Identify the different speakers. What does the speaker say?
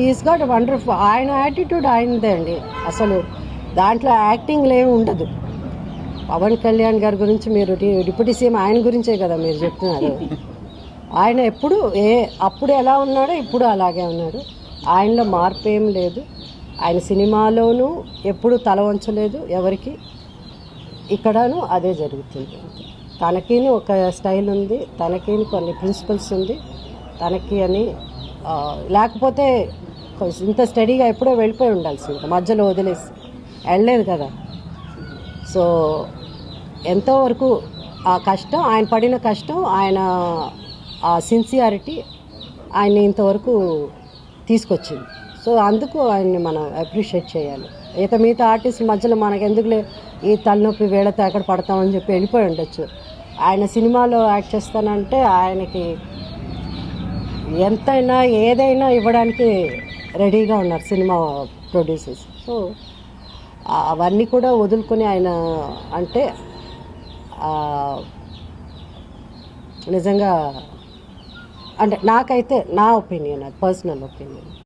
Speaker 1: Is got wonderful. ఆయన attitude ఆయనదే అండి. అసలు దాంట్లో యాక్టింగ్ ఏమి ఉండదు. పవన్ కళ్యాణ్ గారి గురించి మీరు డిప్యూటీ సీఎం ఆయన గురించే కదా మీరు చెప్తున్నారు. ఆయన ఎప్పుడు అప్పుడు ఎలా ఉన్నాడో ఇప్పుడు అలాగే ఉన్నాడు. ఆయనలో మార్పు ఏం లేదు. ఆయన సినిమాలోనూ ఎప్పుడు తల వంచలేదు ఎవరికి. ఇక్కడను అదే జరుగుతుంది. తనకి ఒక స్టైల్ ఉంది, తనకి కొన్ని ప్రిన్సిపల్స్ ఉంది తనకి అని. లేకపోతే ఇంత స్టడీగా ఎప్పుడో వెళ్ళిపోయి ఉండాల్సింది, మధ్యలో వదిలేసి వెళ్ళలేదు కదా. సో ఎంతోవరకు ఆ కష్టం, ఆయన పడిన కష్టం, ఆయన ఆ సిన్సియారిటీ ఆయన్ని ఇంతవరకు తీసుకొచ్చింది. సో అందుకు ఆయన్ని మనం అప్రిషియేట్ చేయాలి. మిగతా ఆర్టిస్ట్ మధ్యలో మనకు ఎందుకులే ఈ తలనొప్పి వేళతో ఎక్కడ పడతామని చెప్పి వెళ్ళిపోయి ఉండొచ్చు. ఆయన సినిమాలో యాక్ట్ చేస్తానంటే ఆయనకి ఎంతైనా ఏదైనా ఇవ్వడానికి రెడీగా ఉన్నారు సినిమా ప్రొడ్యూసర్స్. సో అవన్నీ కూడా వదులుకొని ఆయన అంటే నిజంగా అంటే నాకైతే నా ఒపీనియన్, అది పర్సనల్ ఒపీనియన్.